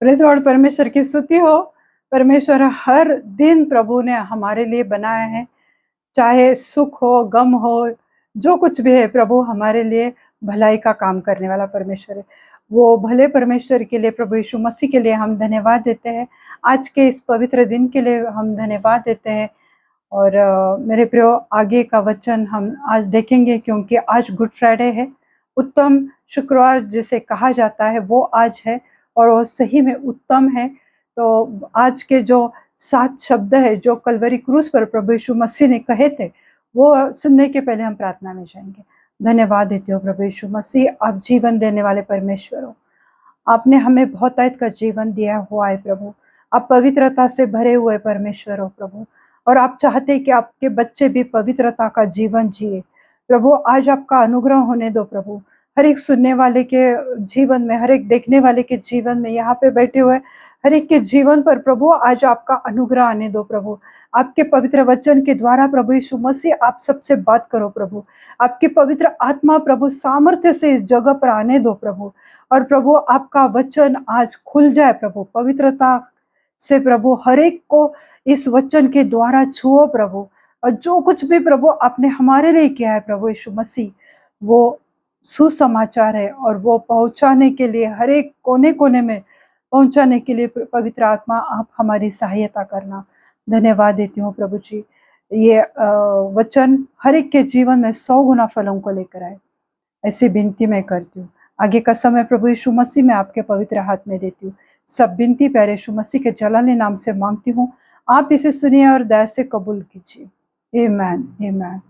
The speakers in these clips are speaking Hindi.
प्रेज़ लॉर्ड, परमेश्वर की स्तुति हो। परमेश्वर हर दिन प्रभु ने हमारे लिए बनाया है, चाहे सुख हो, गम हो, जो कुछ भी है प्रभु हमारे लिए भलाई का काम करने वाला परमेश्वर है। वो भले परमेश्वर के लिए, प्रभु यीशु मसीह के लिए हम धन्यवाद देते हैं। आज के इस पवित्र दिन के लिए हम धन्यवाद देते हैं। और मेरे प्रियो, आगे का वचन हम आज देखेंगे क्योंकि आज गुड फ्राइडे है। उत्तम शुक्रवार जिसे कहा जाता है वो आज है और वो सही में उत्तम है। तो आज के जो 7 शब्द है जो कलवरी क्रूस पर प्रभु यीशु मसीह ने कहे थे, वो सुनने के पहले हम प्रार्थना में जाएंगे। धन्यवाद देते हो प्रभु यीशु मसीह, आप जीवन देने वाले परमेश्वर हो। आपने हमें बहुतायत का जीवन दिया हुआ है प्रभु। आप पवित्रता से भरे हुए परमेश्वर हो प्रभु, और आप चाहते हैं कि आपके बच्चे भी पवित्रता का जीवन जिए। प्रभु आज आपका अनुग्रह होने दो प्रभु, हर एक सुनने वाले के जीवन में, हर एक देखने वाले के जीवन में, यहाँ पे बैठे हुए हर एक के जीवन पर प्रभु आज आपका अनुग्रह आने दो प्रभु। आपके पवित्र वचन के द्वारा प्रभु यीशु मसीह आप सबसे बात करो प्रभु। आपकी पवित्र आत्मा प्रभु सामर्थ्य से इस जगह पर आने दो प्रभु। और प्रभु आपका वचन आज खुल जाए प्रभु, पवित्रता से प्रभु हर एक को इस वचन के द्वारा छुओ प्रभु। और जो कुछ भी प्रभु आपने हमारे लिए किया है प्रभु यीशु मसीह, वो सुसमाचार है और वो पहुंचाने के लिए, हर एक कोने कोने में पहुंचाने के लिए पवित्र आत्मा आप हमारी सहायता करना। धन्यवाद देती हूँ प्रभु जी। ये वचन हर एक के जीवन में 100 गुना फलों को लेकर आए, ऐसी विनती मैं करती हूँ। आगे का समय प्रभु यीशु मसीह मैं आपके पवित्र हाथ में देती हूँ। सब विनती प्यारे यीशु मसीह के जलाले नाम से मांगती हूँ। आप इसे सुनिए और दया से कबूल कीजिए। आमीन, आमीन।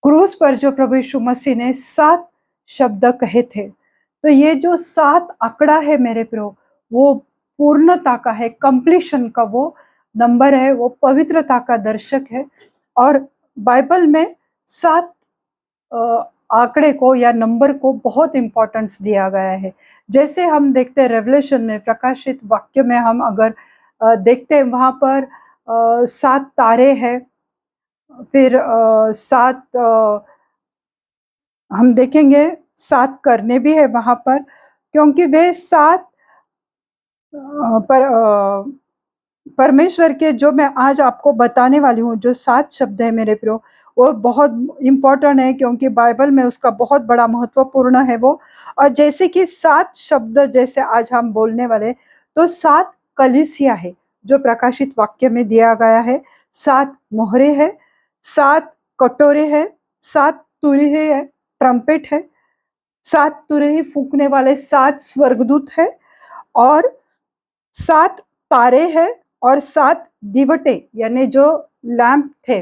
क्रूस पर जो प्रभु यीशु मसीह ने 7 शब्द कहे थे, तो ये जो 7 आंकड़ा है मेरे प्रियो, वो पूर्णता का है, कंप्लीशन का वो नंबर है, वो पवित्रता का दर्शक है। और बाइबल में 7 आंकड़े को या नंबर को बहुत इंपॉर्टेंस दिया गया है। जैसे हम देखते हैं रेवलेशन में, प्रकाशित वाक्य में हम अगर देखते हैं, वहाँ पर 7 तारे हैं, फिर 7 हम देखेंगे 7 करने भी है वहाँ पर, क्योंकि वे 7 परमेश्वर के, जो मैं आज आपको बताने वाली हूँ, जो 7 शब्द है मेरे प्रियो, वो बहुत इम्पोर्टेंट है क्योंकि बाइबल में उसका बहुत बड़ा महत्वपूर्ण है वो। और जैसे कि 7 शब्द जैसे आज हम बोलने वाले, तो 7 कलीसिया है जो प्रकाशित वाक्य में दिया गया है। 7 मोहरे है, 7 कटोरे है, 7 तुरही है, ट्रम्पेट है, 7 तुरही फूंकने वाले 7 स्वर्गदूत है, और 7 तारे हैं, और 7 दीवटे यानी जो लैंप थे,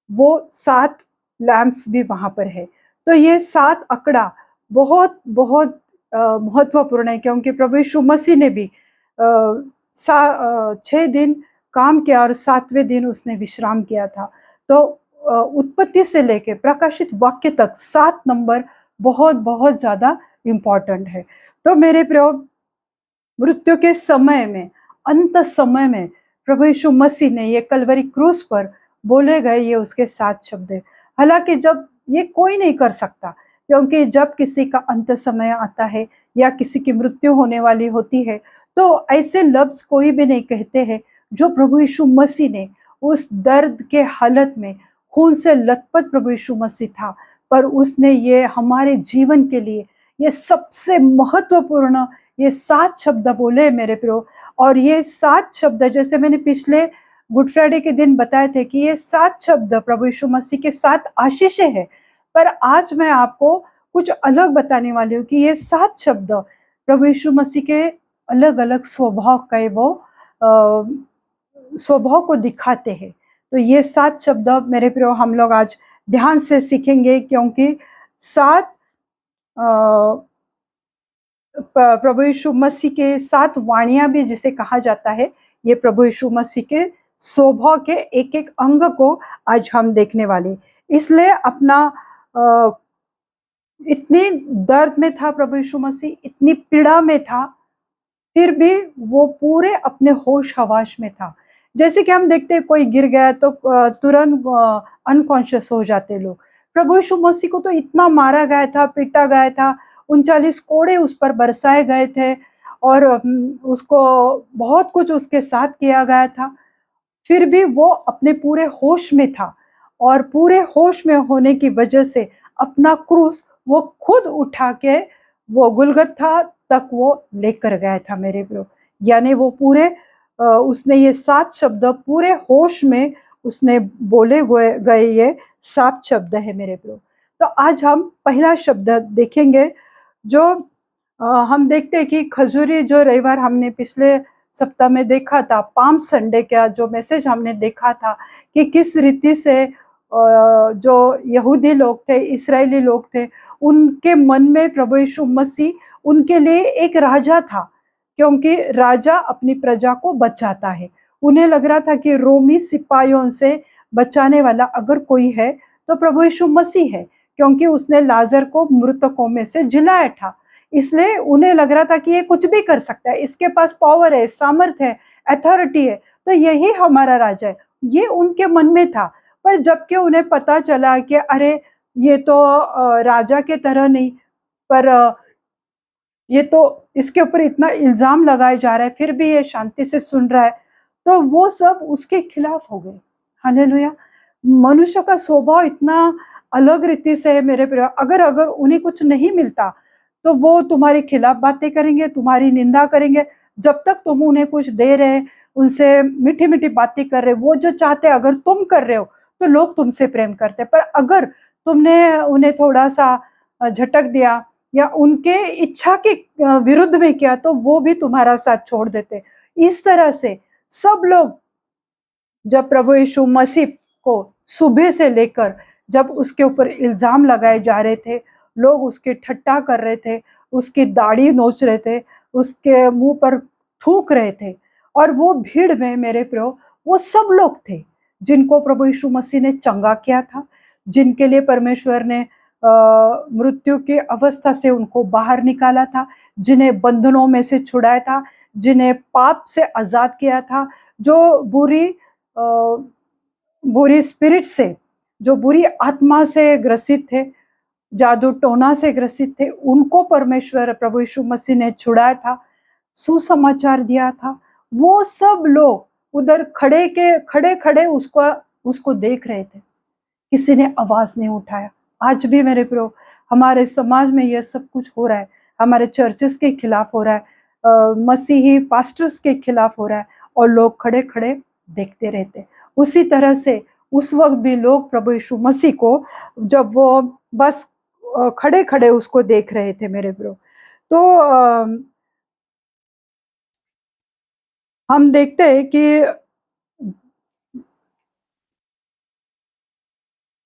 वो 7 लैंप्स भी वहां पर है। तो ये 7 आंकड़ा बहुत बहुत महत्वपूर्ण है, क्योंकि प्रभु यीशु मसीह ने भी 6 दिन काम किया और 7वें दिन उसने विश्राम किया था। तो उत्पत्ति से लेके प्रकाशित वाक्य तक 7 नंबर बहुत बहुत ज्यादा इम्पोर्टेंट है। तो मेरे प्रियो, मृत्यु के समय में, अंत समय में प्रभु यीशु मसीह ने ये कलवरी क्रूस पर बोले गए ये उसके 7 शब्द है। हालांकि जब ये कोई नहीं कर सकता, क्योंकि जब किसी का अंत समय आता है या किसी की मृत्यु होने वाली होती है, तो ऐसे लफ्ज कोई भी नहीं कहते हैं जो प्रभु यीशु मसीह ने उस दर्द के हालत में, खून से लथपथ प्रभु यीशु मसीह था, पर उसने ये हमारे जीवन के लिए ये सबसे महत्वपूर्ण ये 7 शब्द बोले मेरे प्रियो। और ये 7 शब्द, जैसे मैंने पिछले गुड फ्राइडे के दिन बताए थे कि ये 7 शब्द प्रभु यीशु मसीह के 7 आशीषें हैं, पर आज मैं आपको कुछ अलग बताने वाली हूँ कि ये 7 शब्द प्रभु यीशु मसीह के अलग अलग स्वभाव का वो स्वभाव को दिखाते हैं। तो ये 7 शब्द मेरे प्रियो हम लोग आज ध्यान से सीखेंगे, क्योंकि 7 प्रभु यीशु मसीह के 7 वाणियां भी जिसे कहा जाता है, ये प्रभु यीशु मसीह के स्वभाव के एक एक अंग को आज हम देखने वाले। इसलिए अपना इतने दर्द में था प्रभु यीशु मसीह, इतनी पीड़ा में था, फिर भी वो पूरे अपने होश हवास में था। जैसे कि हम देखते हैं कोई गिर गया तो तुरंत अनकॉन्शियस हो जाते लोग। प्रभु यीशु मसीह को तो इतना मारा गया था, पीटा गया था, 39 कोड़े उस पर बरसाए गए थे, और उसको बहुत कुछ उसके साथ किया गया था, फिर भी वो अपने पूरे होश में था और पूरे होश में होने की वजह से अपना क्रूस वो खुद उठा के वो गुलगुथा तक वो लेकर गया था मेरे प्रियो। यानी वो पूरे उसने ये 7 शब्द पूरे होश में उसने बोले गए ये 7 शब्द है मेरे प्रियो। तो आज हम पहला शब्द देखेंगे जो हम देखते हैं कि खजूरी जो रविवार हमने पिछले सप्ताह में देखा था, पाम संडे का जो मैसेज हमने देखा था कि किस रीति से जो यहूदी लोग थे, इस्राएली लोग थे, उनके मन में प्रभु यीशु मसीह उनके लिए एक राजा था, क्योंकि राजा अपनी प्रजा को बचाता है। उन्हें लग रहा था कि रोमी सिपाहियों से बचाने वाला अगर कोई है तो प्रभु यीशु मसीह है, क्योंकि उसने लाजर को मृतकों में से जिलाया था। इसलिए उन्हें लग रहा था कि ये कुछ भी कर सकता है, इसके पास पावर है, सामर्थ है, अथॉरिटी है, तो यही हमारा राजा है। ये उनके मन में था। पर जबकि उन्हें पता चला कि अरे ये तो राजा के तरह नहीं, पर ये तो इसके ऊपर इतना इल्जाम लगाया जा रहा है, फिर भी ये शांति से सुन रहा है, तो वो सब उसके खिलाफ हो गए। हालेलुया। मनुष्य का स्वभाव इतना अलग रीति से है मेरे प्रिय। अगर अगर उन्हें कुछ नहीं मिलता तो वो तुम्हारे खिलाफ बातें करेंगे, तुम्हारी निंदा करेंगे। जब तक तुम उन्हें कुछ दे रहे, उनसे मीठी मीठी बातें कर रहे, वो जो चाहते अगर तुम कर रहे हो तो लोग तुमसे प्रेम करते। पर अगर तुमने उन्हें थोड़ा सा झटक दिया या उनके इच्छा के विरुद्ध में किया तो वो भी तुम्हारा साथ छोड़ देते। इस तरह से सब लोग जब प्रभु यीशु मसीह को सुबह से लेकर जब उसके ऊपर इल्जाम लगाए जा रहे थे, लोग उसकी ठट्टा कर रहे थे, उसकी दाढ़ी नोच रहे थे, उसके मुंह पर थूक रहे थे, और वो भीड़ में मेरे प्रियो वो सब लोग थे जिनको प्रभु यीशु मसीह ने चंगा किया था, जिनके लिए परमेश्वर ने मृत्यु की अवस्था से उनको बाहर निकाला था, जिन्हें बंधनों में से छुड़ाया था, जिन्हें पाप से आजाद किया था, जो बुरी स्पिरिट से, जो बुरी आत्मा से ग्रसित थे, जादू टोना से ग्रसित थे, उनको परमेश्वर प्रभु यीशु मसीह ने छुड़ाया था, सुसमाचार दिया था। वो सब लोग उधर खड़े खड़े उसको उसको देख रहे थे, किसी ने आवाज नहीं उठाया। आज भी मेरे प्रो हमारे समाज में यह सब कुछ हो रहा है, हमारे चर्चेस के खिलाफ हो रहा है, मसीही पास्टर्स के खिलाफ हो रहा है, और लोग खड़े खड़े देखते रहते। उसी तरह से उस वक्त भी लोग प्रभु यीशु मसीह को जब वो बस खड़े खड़े उसको देख रहे थे मेरे प्रो, तो हम देखते हैं कि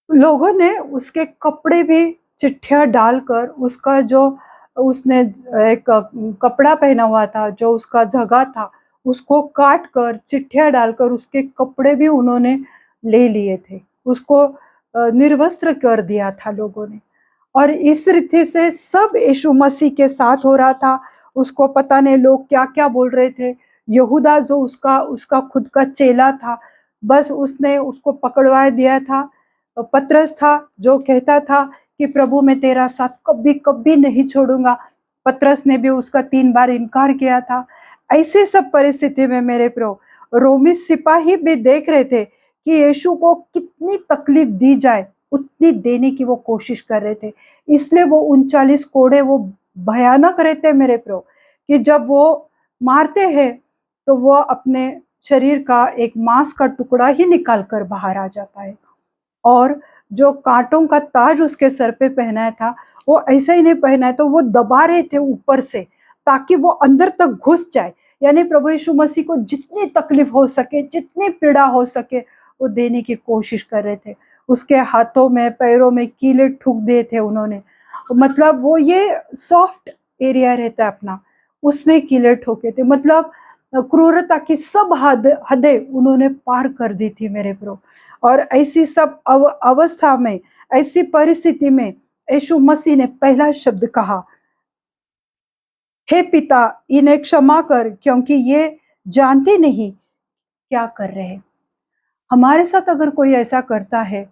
लोगों ने उसके कपड़े भी चिट्ठियां डालकर, उसका जो उसने एक कपड़ा पहना हुआ था, जो उसका जगह था, उसको काट कर चिट्ठियां डालकर उसके कपड़े भी उन्होंने ले लिए थे, उसको निर्वस्त्र कर दिया था लोगों ने। और इस रीति से सब यीशु मसीह के साथ हो रहा था। उसको पता नहीं लोग क्या क्या बोल रहे थे। यहूदा जो उसका उसका खुद का चेला था, बस उसने उसको पकड़वा दिया था। पतरस था जो कहता था कि प्रभु मैं तेरा साथ कभी कभी नहीं छोड़ूंगा, पतरस ने भी उसका 3 बार इनकार किया था। ऐसे सब परिस्थिति में मेरे प्रो रोमी सिपाही भी देख रहे थे कि यीशु को कितनी तकलीफ दी जाए उतनी देने की वो कोशिश कर रहे थे। इसलिए वो 39 कोड़े वो भयानक रहते मेरे प्रो, कि जब वो मारते हैं तो वो अपने शरीर का एक मांस का टुकड़ा ही निकाल कर बाहर आ जाता है। और जो कांटों का ताज उसके सर पे पहनाया था, वो ऐसा ही नहीं पहना, तो वो दबा रहे थे ऊपर से ताकि वो अंदर तक घुस जाए। यानी प्रभु यीशु मसीह को जितनी तकलीफ हो सके, जितनी पीड़ा हो सके, वो देने की कोशिश कर रहे थे। उसके हाथों में पैरों में कीले ठुक दिए थे उन्होंने, मतलब वो ये सॉफ्ट एरिया रहता है अपना, उसमें कीले ठोके थे। मतलब क्रूरता की सब हदें उन्होंने पार कर दी थी मेरे प्रो। और ऐसी सब अवस्था में, ऐसी परिस्थिति में यीशु मसीह ने पहला शब्द कहा, हे पिता इन्हें क्षमा कर, क्योंकि ये जानते नहीं क्या कर रहे हैं। हमारे साथ अगर कोई ऐसा करता है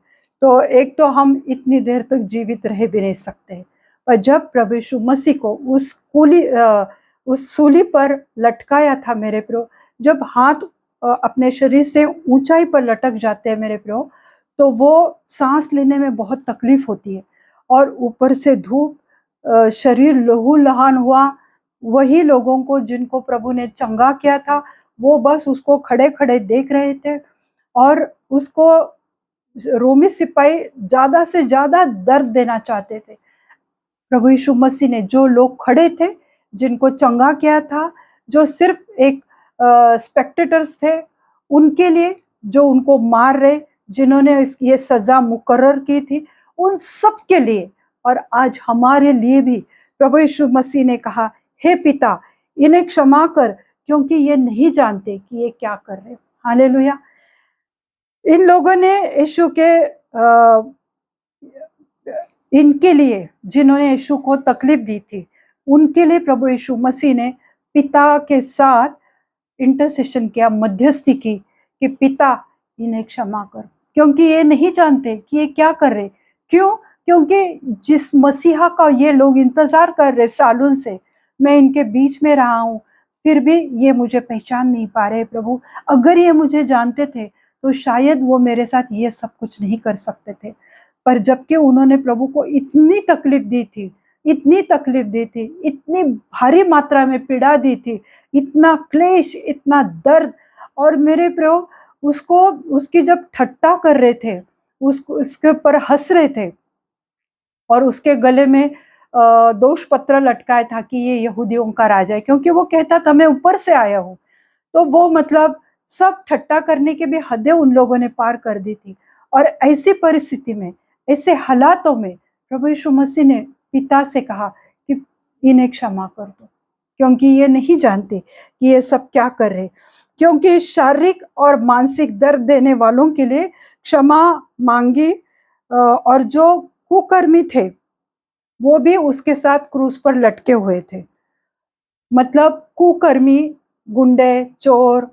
तो एक तो हम इतनी देर तक जीवित रह भी नहीं सकते, पर जब प्रभु यीशु मसीह को उस सूली पर लटकाया था मेरे प्रभु। जब हाथ अपने शरीर से ऊंचाई पर लटक जाते हैं मेरे प्रभु, तो वो सांस लेने में बहुत तकलीफ होती है, और ऊपर से धूप, शरीर लहूलुहान हुआ। वही लोगों को जिनको प्रभु ने चंगा किया था, वो बस उसको खड़े खड़े देख रहे थे, और उसको रोमी सिपाही ज्यादा से ज्यादा दर्द देना चाहते थे। प्रभु यीशु मसीह ने, जो लोग खड़े थे, जिनको चंगा किया था, जो सिर्फ एक स्पेक्टेटर्स थे, उनके लिए, जो उनको मार रहे, जिन्होंने ये सजा मुकर्रर की थी, उन सब के लिए, और आज हमारे लिए भी प्रभु यीशु मसीह ने कहा, हे पिता, इन्हें क्षमा कर, क्योंकि ये नहीं जानते कि ये क्या कर रहे। हालेलुया। इन लोगों ने यीशु के इनके लिए, जिन्होंने यीशु को तकलीफ दी थी, उनके लिए प्रभु यीशु मसीह ने पिता के साथ इंटरसेशन किया, मध्यस्थी की, कि पिता, इन्हें क्षमा कर, क्योंकि ये नहीं जानते कि ये क्या कर रहे। क्यों? क्योंकि जिस मसीहा का ये लोग इंतजार कर रहे सालों से, मैं इनके बीच में रहा हूँ, फिर भी ये मुझे पहचान नहीं पा रहे। प्रभु, अगर ये मुझे जानते थे तो शायद वो मेरे साथ ये सब कुछ नहीं कर सकते थे। पर जबकि उन्होंने प्रभु को इतनी तकलीफ दी थी, इतनी तकलीफ दी थी, इतनी भारी मात्रा में पीड़ा दी थी, इतना क्लेश, इतना दर्द, और मेरे प्रभु उसको, उसकी जब ठट्टा कर रहे थे, उसको उसके ऊपर हंस रहे थे, और उसके गले में दोष पत्र लटकाया था कि ये यहूदियों का राजा है, क्योंकि वो कहता था मैं ऊपर से आया हूँ। तो वो मतलब सब ठट्टा करने के भी हदें उन लोगों ने पार कर दी थी। और ऐसी परिस्थिति में, ऐसे हालातों में प्रभु यीशु मसीह ने पिता से कहा कि इन्हें क्षमा कर दो, क्योंकि ये नहीं जानते कि ये सब क्या कर रहे। क्योंकि शारीरिक और मानसिक दर्द देने वालों के लिए क्षमा मांगी, और जो कुकर्मी थे वो भी उसके साथ क्रूस पर लटके हुए थे। मतलब कुकर्मी, गुंडे, चोर,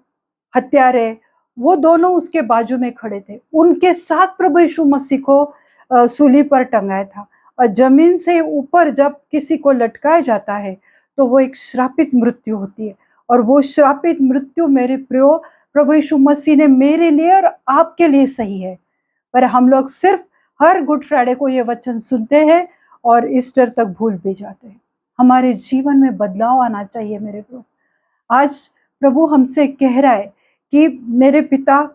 हत्यारे, वो दोनों उसके बाजू में खड़े थे। उनके साथ प्रभु यीशु मसीह को सूली पर टंगाया था। और जमीन से ऊपर जब किसी को लटकाया जाता है, तो वो एक श्रापित मृत्यु होती है। और वो श्रापित मृत्यु, मेरे प्रियो, प्रभु यीशु मसीह ने मेरे लिए और आपके लिए सही है। पर हम लोग सिर्फ हर गुड फ्राइडे को ये वचन सुनते हैं और ईस्टर तक भूल भी जाते हैं। हमारे जीवन में बदलाव आना चाहिए मेरे प्रभु। आज प्रभु हमसे कह रहा है कि मेरे पिता,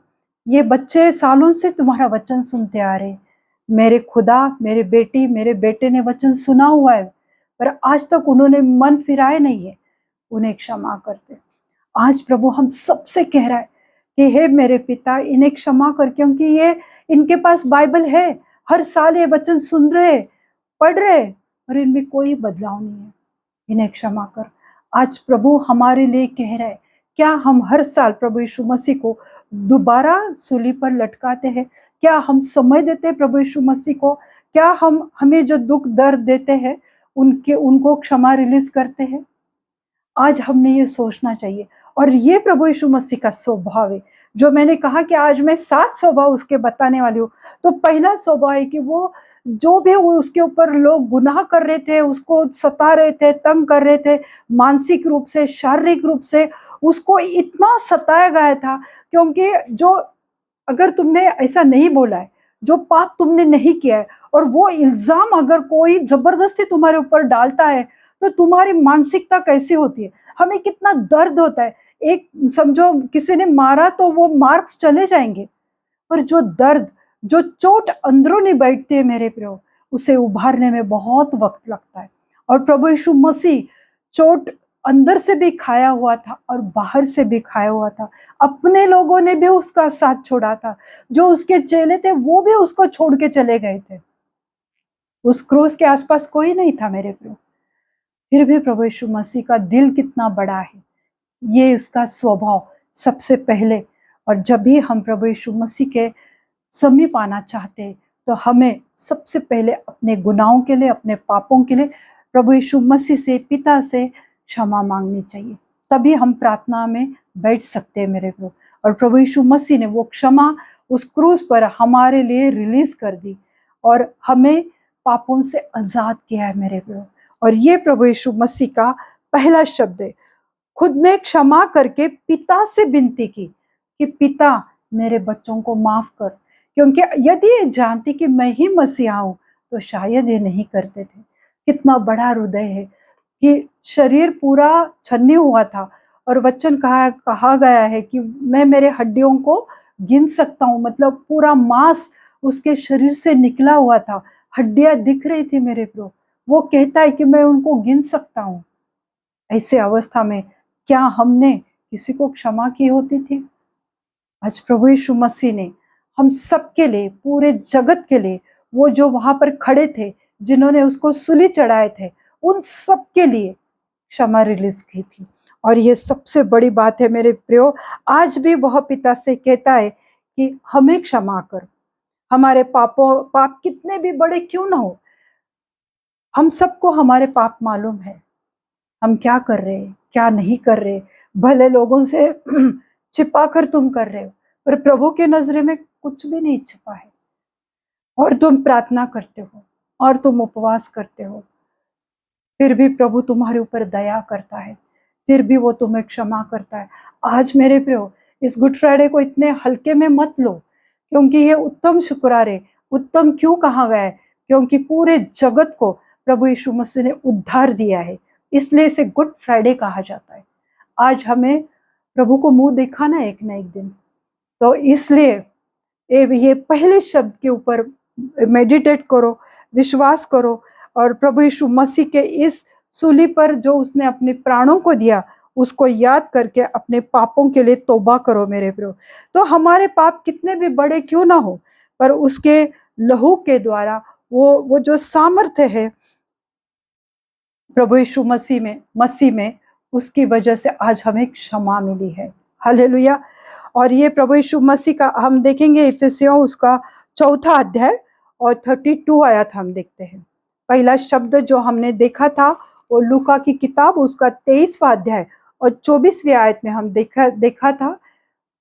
ये बच्चे सालों से तुम्हारा वचन सुनते आ रहे, मेरे खुदा, मेरे बेटी, मेरे बेटे ने वचन सुना हुआ है, पर आज तक उन्होंने मन फिराए नहीं है, उन्हें क्षमा करते। आज प्रभु हम सबसे कह रहा है कि हे मेरे पिता, इन्हें क्षमा कर, क्योंकि ये, इनके पास बाइबल है, हर साल ये वचन सुन रहे, पढ़ रहे, और इनमें कोई बदलाव नहीं है, इन्हें क्षमा कर। आज प्रभु हमारे लिए कह रहा है, क्या हम हर साल प्रभु यीशु मसीह को दोबारा सूली पर लटकाते हैं? क्या हम समय देते हैं प्रभु यीशु मसीह को? क्या हम हमें जो दुख दर्द देते हैं उनको क्षमा रिलीज करते हैं? आज हमने ये सोचना चाहिए। और ये प्रभु यीशु मसीह का स्वभाव है, जो मैंने कहा कि आज मैं 7 स्वभाव उसके बताने वाली हूँ। तो पहला स्वभाव है कि वो, जो भी उसके ऊपर लोग गुनाह कर रहे थे, उसको सता रहे थे, तंग कर रहे थे, मानसिक रूप से, शारीरिक रूप से उसको इतना सताया गया था, क्योंकि जो, अगर तुमने ऐसा नहीं बोला है, जो पाप तुमने नहीं किया है, और वो इल्जाम अगर कोई जबरदस्ती तुम्हारे ऊपर डालता है, तो तुम्हारी मानसिकता कैसी होती है, हमें कितना दर्द होता है। एक समझो किसी ने मारा तो वो मार्क्स चले जाएंगे, पर जो दर्द, जो चोट अंदरूनी बैठती है मेरे प्रियो, उसे उभारने में बहुत वक्त लगता है। और प्रभु यीशु मसीह चोट अंदर से भी खाया हुआ था और बाहर से भी खाया हुआ था। अपने लोगों ने भी उसका साथ छोड़ा था, जो उसके चेले थे वो भी उसको छोड़ के चले गए थे। उस क्रूस के आसपास कोई नहीं था मेरे प्रियो, फिर भी प्रभु यीशु मसीह का दिल कितना बड़ा है, ये इसका स्वभाव सबसे पहले। और जब भी हम प्रभु यीशु मसीह के समीप आना चाहते हैं, तो हमें सबसे पहले अपने गुनाहों के लिए, अपने पापों के लिए प्रभु यीशु मसीह से, पिता से क्षमा मांगनी चाहिए। तभी हम प्रार्थना में बैठ सकते हैं मेरे प्रभु। और प्रभु यीशु मसीह ने वो क्षमा उस क्रूस पर हमारे लिए रिलीज कर दी, और हमें पापों से आजाद किया है मेरे प्रभु। और ये प्रभु यीशु मसीह का पहला शब्द है, खुद ने क्षमा करके पिता से विनती की कि पिता मेरे बच्चों को माफ कर, क्योंकि यदि ये जानते कि मैं ही मसीहा हूं तो शायद ये नहीं करते थे। कितना बड़ा हृदय है कि शरीर पूरा छन्नी हुआ था और वचन कहा गया है कि मैं मेरे हड्डियों को गिन सकता हूँ, मतलब पूरा मांस उसके शरीर से निकला हुआ था, हड्डियां दिख रही थी मेरे प्रभु। वो कहता है कि मैं उनको गिन सकता हूँ। ऐसे अवस्था में क्या हमने किसी को क्षमा की होती थी? आज प्रभु यीशु मसीह ने हम सबके लिए, पूरे जगत के लिए, वो जो वहां पर खड़े थे, जिन्होंने उसको सूली चढ़ाए थे, उन सब के लिए क्षमा रिलीज की थी। और ये सबसे बड़ी बात है मेरे प्रियो, आज भी वह पिता से कहता है कि हमें क्षमा कर। हमारे पाप कितने भी बड़े क्यों ना हो, हम सबको हमारे पाप मालूम है, हम क्या कर रहे हैं, क्या नहीं कर रहे। भले लोगों से छिपा कर तुम कर रहे हो, पर प्रभु के नजरे में कुछ भी नहीं छिपा है। और तुम प्रार्थना करते हो और तुम उपवास करते हो, फिर भी प्रभु तुम्हारे ऊपर दया करता है, फिर भी वो तुम्हें क्षमा करता है। आज मेरे प्रियो, इस गुड फ्राइडे को इतने हल्के में मत लो, क्योंकि ये उत्तम शुक्रारे, उत्तम क्यों कहा गया है? क्योंकि पूरे जगत को प्रभु यीशु मसीह ने उद्धार दिया है, इसलिए इसे गुड फ्राइडे कहा जाता है। आज हमें प्रभु को मुंह दिखाना एक ना एक दिन, तो इसलिए ये पहले शब्द के ऊपर मेडिटेट करो, विश्वास करो, और प्रभु यीशु मसीह के इस सूली पर जो उसने अपने प्राणों को दिया, उसको याद करके अपने पापों के लिए तौबा करो मेरे प्रियो। तो हमारे पाप कितने भी बड़े क्यों ना हो, पर उसके लहू के द्वारा वो जो सामर्थ्य है प्रभु यीशु मसीह में, उसकी वजह से आज हमें क्षमा मिली है। हालेलुया। और ये प्रभु यीशु मसीह का हम देखेंगे इफिसियों उसका 4 अध्याय और 32 आयत हम देखते हैं। पहला शब्द जो हमने देखा था वो लूका की किताब उसका 23वां अध्याय और 24वीं आयत में हम देखा था।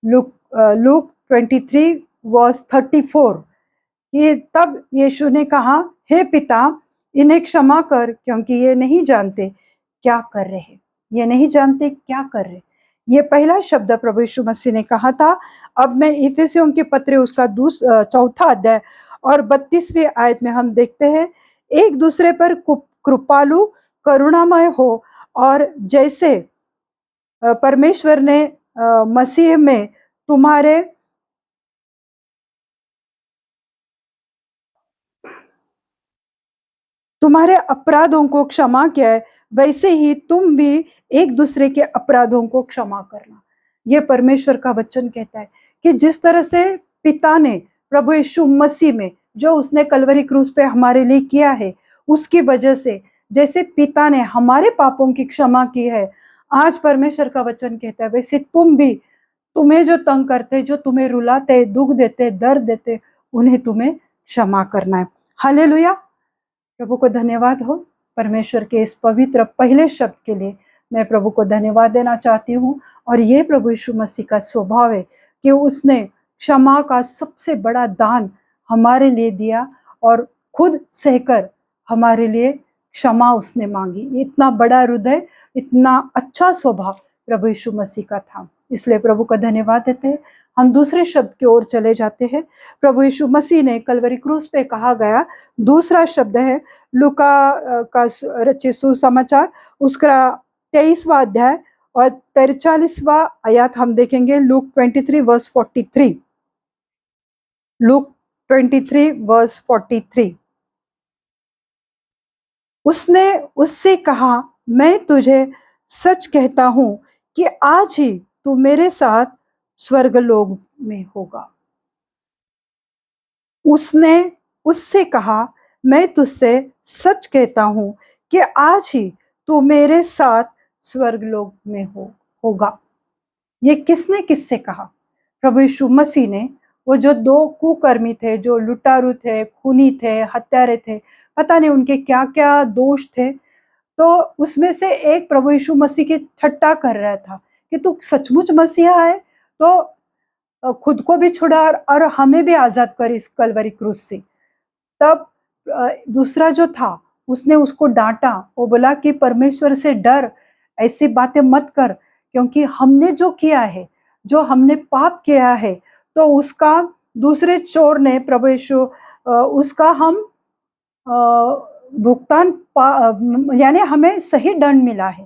लूक 23 वर्स 34, ये तब यीशु ने कहा, हे पिता इन्हें क्षमा कर, क्योंकि ये नहीं जानते क्या कर रहे हैं, ये नहीं जानते क्या कर रहे। ये पहला शब्द प्रभु यीशु मसीह ने कहा था। अब मैं इफिसियों के पत्र उसका 4 अध्याय और 32वीं आयत में हम देखते हैं, एक दूसरे पर कृपालु करुणामय हो, और जैसे परमेश्वर ने मसीह में तुम्हारे अपराधों को क्षमा किया है, वैसे ही तुम भी एक दूसरे के अपराधों को क्षमा करना। ये परमेश्वर का वचन कहता है कि जिस तरह से पिता ने प्रभु यीशु मसीह में जो उसने कलवरी क्रूस पे हमारे लिए किया है, उसकी वजह से जैसे पिता ने हमारे पापों की क्षमा की है, आज परमेश्वर का वचन कहता है वैसे तुम भी, तुम्हें जो तंग करते, जो तुम्हें रुलाते, दुख देते, दर्द देते, उन्हें तुम्हें क्षमा करना है। हालेलुया। प्रभु को धन्यवाद हो। परमेश्वर के इस पवित्र पहले शब्द के लिए मैं प्रभु को धन्यवाद देना चाहती हूँ। और ये प्रभु यीशु मसीह का स्वभाव है कि उसने क्षमा का सबसे बड़ा दान हमारे लिए दिया और खुद सहकर हमारे लिए क्षमा उसने मांगी। इतना बड़ा हृदय, इतना अच्छा स्वभाव प्रभु यीशु मसीह का था, इसलिए प्रभु का धन्यवाद देते हैं। हम दूसरे शब्द की ओर चले जाते हैं। प्रभु यीशु मसीह ने कलवरी क्रूस पे कहा गया दूसरा शब्द है लूका का रचित सुसमाचार उसका 23वां अध्याय और 43वां आयत हम देखेंगे। Luke 23 verse 43, Luke 23 verse 43। उसने उससे कहा, मैं तुझे सच कहता हूं कि आज ही तू मेरे साथ स्वर्गलोक में होगा। उसने उससे कहा, मैं तुझसे सच कहता हूं कि आज ही तू मेरे साथ स्वर्गलोक में होगा। ये किसने किससे कहा? प्रभु यीशु मसीह ने। वो जो 2 कुकर्मी थे, जो लुटारू थे, खूनी थे, हत्यारे थे, पता नहीं उनके क्या क्या दोष थे, तो उसमें से एक प्रभु यीशु मसीह की ठट्टा कर रहा था कि तू सचमुच मसीहा है तो खुद को भी छुड़ा और हमें भी आजाद कर इस कलवरी क्रूस से। तब दूसरा जो था उसने उसको डांटा, वो बोला कि परमेश्वर से डर, ऐसी बातें मत कर, क्योंकि हमने जो किया है, जो हमने पाप किया है, तो उसका दूसरे चोर ने प्रभु यीशु उसका हम भुगतान यानी हमें सही दंड मिला है।